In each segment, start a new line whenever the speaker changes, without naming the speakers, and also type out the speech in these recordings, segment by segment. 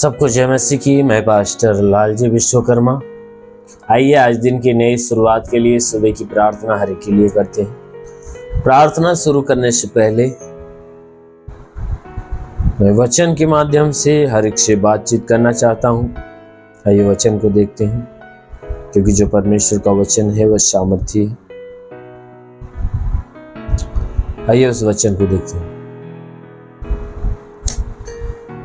सबको जय मसीह की। मैं पास्टर लालजी विश्वकर्मा। आइए आज दिन की नई शुरुआत के लिए सुबह की प्रार्थना हर एक के लिए करते हैं। प्रार्थना शुरू करने से पहले मैं वचन के माध्यम से हर एक से बातचीत करना चाहता हूं। आइए वचन को देखते हैं, क्योंकि जो परमेश्वर का वचन है वह सामर्थी है। आइए उस वचन को देखते हैं।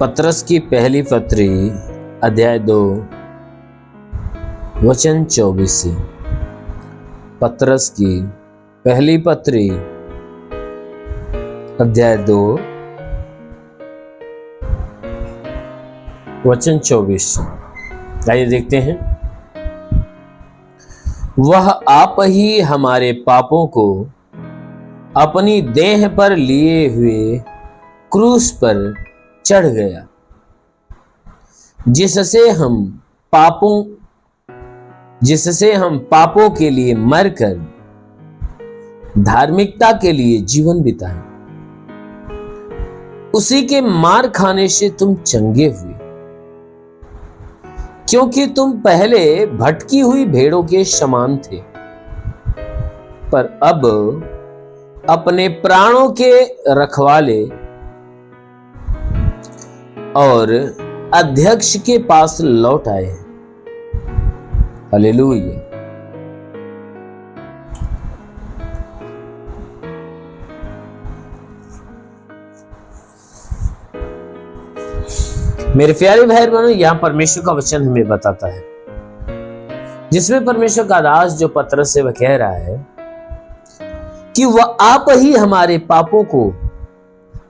पतरस की पहली पत्री अध्याय 2 वचन 24 से। पतरस की पहली पत्री अध्याय 2 वचन 24। आइए देखते हैं। वह आप ही हमारे पापों को अपनी देह पर लिए हुए क्रूस पर चढ़ गया, जिससे हम पापों के लिए मरकर धार्मिकता के लिए जीवन बिताएं। उसी के मार खाने से तुम चंगे हुए, क्योंकि तुम पहले भटकी हुई भेड़ों के समान थे, पर अब अपने प्राणों के रखवाले और अध्यक्ष के पास लौट आए हैं। हालेलुया। मेरे प्यारे भाई बहनों, यहां परमेश्वर का वचन हमें बताता है, जिसमें परमेश्वर का दास जो पतरस से वह कह रहा है कि वह आप ही हमारे पापों को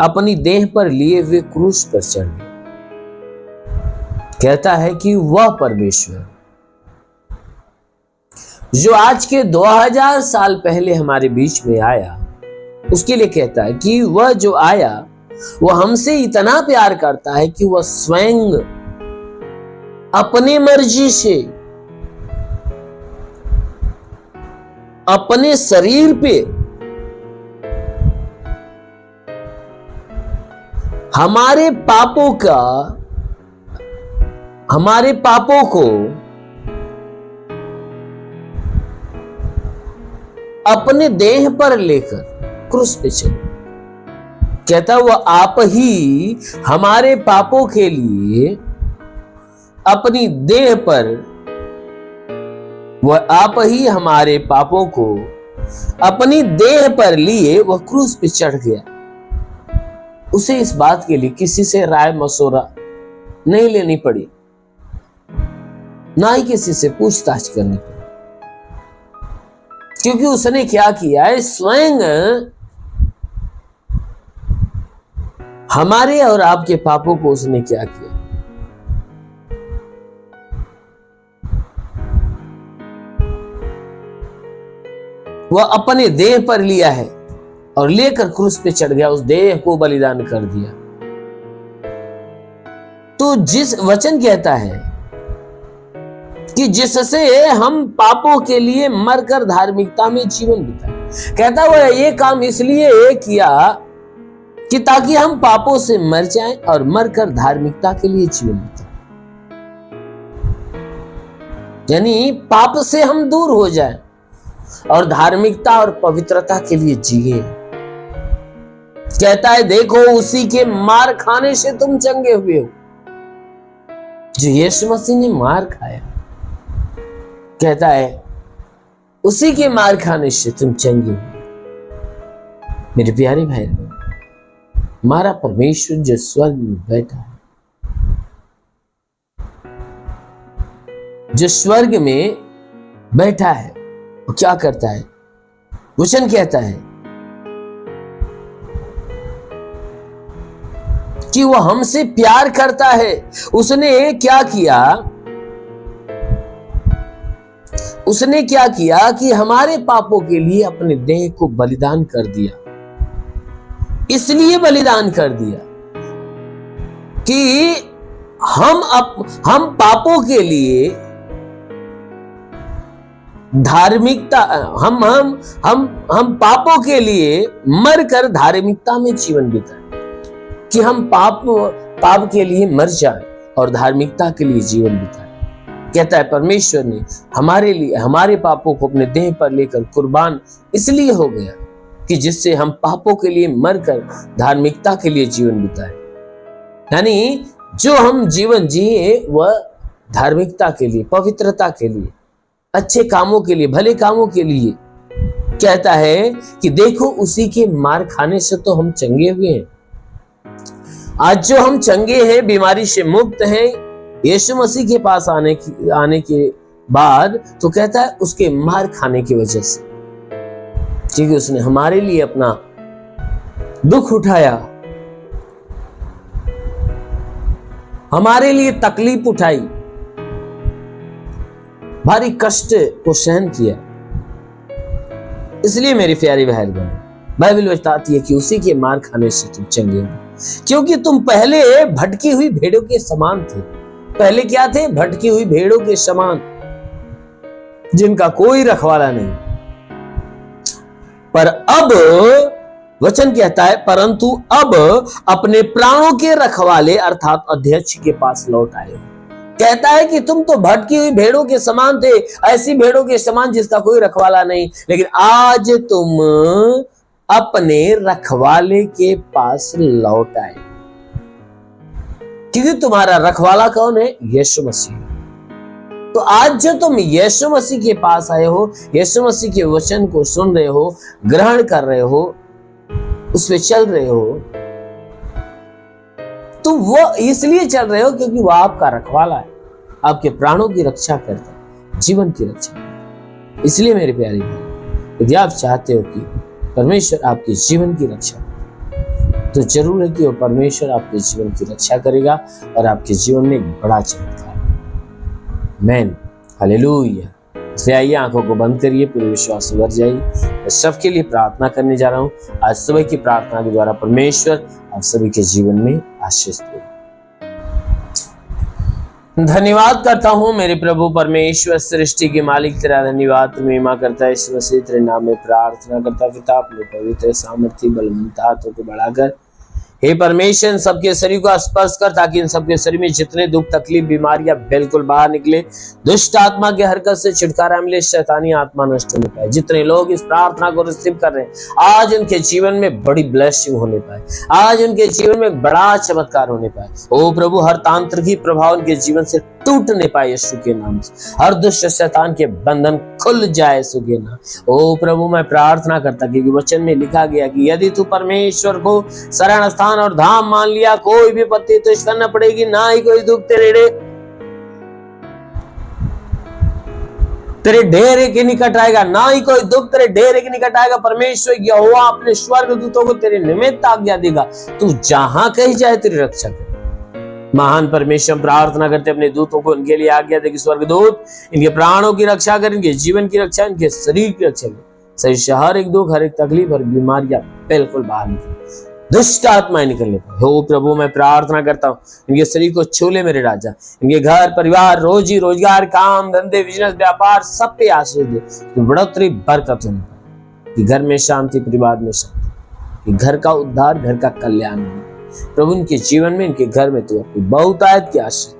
अपनी देह पर लिए हुए क्रूस पर चढ़ गए। कहता है कि वह परमेश्वर जो आज के 2000 साल पहले हमारे बीच में आया, उसके लिए कहता है कि वह जो आया वह हमसे इतना प्यार करता है कि वह स्वयं अपने मर्जी से अपने शरीर पे हमारे पापों को अपने देह पर लेकर क्रूस पे चले। कहता वह आप ही हमारे पापों के लिए अपनी देह पर, वह आप ही हमारे पापों को अपनी देह पर लिए वह क्रूस पे चढ़ गया। उसे इस बात के लिए किसी से राय मशवरा नहीं लेनी पड़ी, ना ही किसी से पूछताछ करनी पड़ी, क्योंकि उसने क्या किया है, स्वयं हमारे और आपके पापों को उसने क्या किया, वह अपने देह पर लिया है और लेकर क्रूस पे चढ़ गया, उस देह को बलिदान कर दिया। तो जिस वचन कहता है कि जिससे हम पापों के लिए मरकर धार्मिकता में जीवन बिताए, कहता वह ये काम इसलिए किया कि ताकि हम पापों से मर जाएं और मरकर धार्मिकता के लिए जीवन बिताएं, यानी पाप से हम दूर हो जाएं और धार्मिकता और पवित्रता के लिए जिए। कहता है देखो, उसी के मार खाने से तुम चंगे हुए हो। जो यीशु मसीह ने मार खाया, कहता है उसी के मार खाने से तुम चंगे हुए। मेरे प्यारे भाई, हमारा परमेश्वर जो स्वर्ग में बैठा है, जो स्वर्ग में बैठा है, वो क्या करता है? वचन कहता है कि वह हमसे प्यार करता है। उसने क्या किया कि हमारे पापों के लिए अपने देह को बलिदान कर दिया। इसलिए बलिदान कर दिया कि हम पापों के लिए धार्मिकता, हम पापों के लिए मरकर धार्मिकता में जीवन बिताएं, कि हम पाप के लिए मर जाएं और धार्मिकता के लिए जीवन बिताया। कहता है परमेश्वर ने हमारे लिए हमारे पापों को अपने देह पर लेकर कुर्बान इसलिए हो गया कि जिससे हम पापों के लिए मरकर धार्मिकता के लिए जीवन बिताए। यानी जो हम जीवन जिए वह धार्मिकता के लिए, पवित्रता के लिए, अच्छे कामों के लिए, भले कामों के लिए। कहता है कि देखो उसी के मार खाने से तो हम चंगे हुए हैं। आज जो हम चंगे हैं, बीमारी से मुक्त हैं, यीशु मसीह के पास आने के बाद, तो कहता है उसके मार खाने की वजह से, क्योंकि उसने हमारे लिए अपना दुख उठाया, हमारे लिए तकलीफ उठाई, भारी कष्ट को सहन किया। इसलिए मेरी प्यारी बहन बहनों, बाइबल बताती है कि उसी के मार खाने से तुम चंगे हो, क्योंकि तुम पहले भटकी हुई भेड़ों के समान थे। पहले क्या थे? भटकी हुई भेड़ों के समान, जिनका कोई रखवाला नहीं। पर अब वचन कहता है, परंतु अब अपने प्राणों के रखवाले अर्थात अध्यक्ष के पास लौट आए हो। कहता है कि तुम तो भटकी हुई भेड़ों के समान थे, ऐसी भेड़ों के समान जिसका कोई रखवाला नहीं, लेकिन आज तुम अपने रखवाले के पास लौट आए, क्योंकि तुम्हारा रखवाला कौन है? यीशु मसीह। तो आज जो तुम यीशु मसीह के पास आए हो, यीशु मसीह के वचन को सुन रहे हो, ग्रहण कर रहे हो, उसमें चल रहे हो, तो वो इसलिए चल रहे हो क्योंकि वो आपका रखवाला है, आपके प्राणों की रक्षा करता है, जीवन की रक्षा करता है। इसलिए मेरे प्यारे भाई, यदि आप चाहते हो कि परमेश्वर आपके जीवन की रक्षा करे, तो जरूर है कि वो परमेश्वर आपके जीवन की रक्षा करेगा और आपके जीवन में एक बड़ा चमत्कार। आमीन, हालेलुया। इसलिए आइए आंखों को बंद करिए, पूरे विश्वास से भर जाइए। मैं सबके लिए प्रार्थना करने जा रहा हूँ। आज सुबह की प्रार्थना के द्वारा परमेश्वर आप सभी के जीवन में आशीष दे। धन्यवाद करता हूँ मेरे प्रभु परमेश्वर, सृष्टि के मालिक, तेरा धन्यवाद, तुम्हें महिमा करता है। इस मसीह तेरे नाम में प्रार्थना करता पिता, अपने पवित्र सामर्थ्य बलवंत हाथों को बढ़ाकर हे परमेश्वर इन सबके शरीर को स्पर्श कर, ताकि इन सबके शरीर में जितने दुख तकलीफ बीमारियां बिल्कुल बाहर निकले, दुष्ट आत्मा की हरकत से छुटकारा मिले, शैतानी आत्मा नष्ट होने पाए। जितने लोग इस प्रार्थना को रिसीव कर रहे हैं, आज उनके जीवन में बड़ी ब्लेसिंग होने पाए, आज उनके जीवन में बड़ा चमत्कार होने पाए। ओ प्रभु, हर तांत्रिकी प्रभाव उनके जीवन से टूटने पाए यीशु के नाम से, हर दुष्ट शैतान के बंधन खुल जाए यीशु के नाम। ओ प्रभु, मैं प्रार्थना करता क्योंकि वचन में लिखा गया कि यदि तू परमेश्वर को शरण स्थान और धाम मान लिया, कोई भी विपत्ति तुझ पर न पड़ेगी, ना ही कोई दुख तेरे डेरे के निकट आएगा, ना ही कोई दुख तेरे डेरे के निकट आएगा। परमेश्वर यहोवा अपने स्वर्गदूतों को तेरे निमित्त आज्ञा देगा, तू जहां कहीं जाए तेरी रक्षा करे। महान परमेश्वर, प्रार्थना करते अपने दूतों को इनके लिए आज्ञा दे कि स्वर्गदूत इनके प्राणों की रक्षा करें, इनके जीवन की रक्षा, इनके शरीर की रक्षा करें। सही से हर एक दुख, हर एक तकलीफ, हर बीमारियां बिल्कुल बाहर निकले, दुष्ट आत्माएं निकलने पाए। हो प्रभु, मैं प्रार्थना करता हूँ इनके शरीर को छू ले मेरे राजा, इनके घर परिवार, रोजी रोजगार, काम धंधे, बिजनेस, व्यापार, सब पे आशीष दे, बढ़ोतरी बरकत होने पाए, कि घर में शांति, परिवार में शांति, कि घर का उद्धार, घर का कल्याण होने। प्रभु, इनके जीवन में, इनके घर में तू अपनी बहुतायत की आशीष,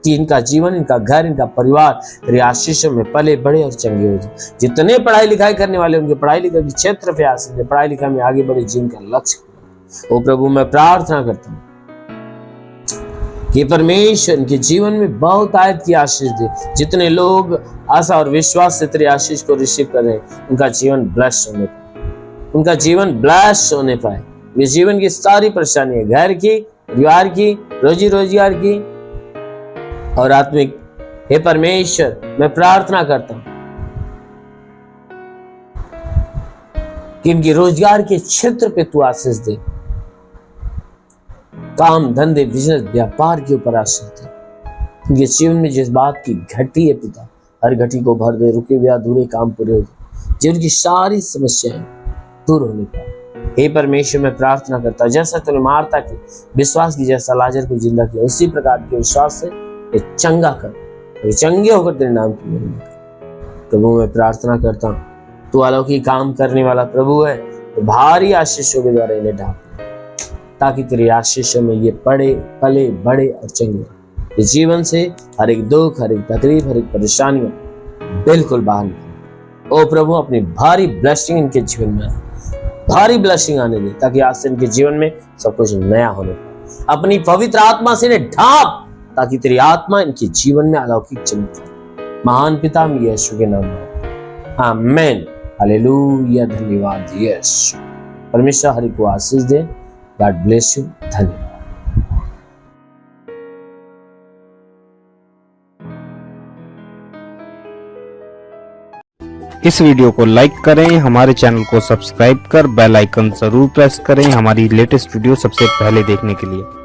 कि इनका जीवन, इनका घर, इनका परिवार तेरी आशीषों में पले बड़े और चंगे हो जाए। जितने पढ़ाई लिखाई करने वाले उनके पढ़ाई लिखाई के क्षेत्र पे आशीष दे, पढ़ाई लिखाई में आगे बढ़े, जीवन का लक्ष्य। ओ प्रभु, मैं प्रार्थना करता हूँ कि परमेश्वर इनके जीवन में बहुतायत की आशीष दे। जितने लोग आशा और विश्वास से तेरी आशीष को रिसीव कर रहे हैं, उनका जीवन ब्लेस होने पाए, उनका जीवन ब्लेस होने पाए। ये जीवन की सारी परेशानियां, घर की, परिवार की, रोजी रोजगार की और आत्मिक, हे परमेश्वर, मैं प्रार्थना करता हूं कि इनके रोजगार के क्षेत्र पे तू आशीष दे, काम धंधे, बिजनेस, व्यापार के ऊपर आशीष दे। इनके जीवन में जिस बात की घटी है पिता, हर घटी को भर दे, रुके हुए अधूरे काम पूरे हो जाए, जीवन की सारी समस्याएं दूर होने पाए। हे परमेश्वर, मैं प्रार्थना करता, जैसा तूने मार्था के विश्वास की, जैसा लाजर को जिंदा किया, उसी प्रकार के विश्वास से चंगा कर, चंगे होकर तेरे नाम की महिमा कर। प्रभु, मैं प्रार्थना करता हूँ, तू अलौकिक काम करने वाला प्रभु है, तो भारी आशीषों के द्वारा इन्हें ढांप, ताकि तेरी आशीषों में ये पड़े, पले, बड़े और चंगे। इस जीवन से हर एक दुख, हर एक तकलीफ, हर एक परेशानियां बिल्कुल बाहर निकले। ओ प्रभु, अपनी भारी ब्लेसिंग इनके जीवन में, भारी ब्लेसिंग आने दे, ताकि आज से इनके जीवन में सब कुछ नया होने पाए। अपनी पवित्र आत्मा से इन्हें ढांप, ताकि तेरी आत्मा इनके जीवन में अलौकिक चमत्कार। महान पिता यीशु के नाम में आमीन। हालेलुया। धन्यवाद यीशु। परमेश्वर हरि को आशीष दे। God bless you. धन्यवाद।
इस वीडियो को लाइक करें, हमारे चैनल को सब्सक्राइब कर बेल आइकन जरूर प्रेस करें हमारी लेटेस्ट वीडियो सबसे पहले देखने के लिए।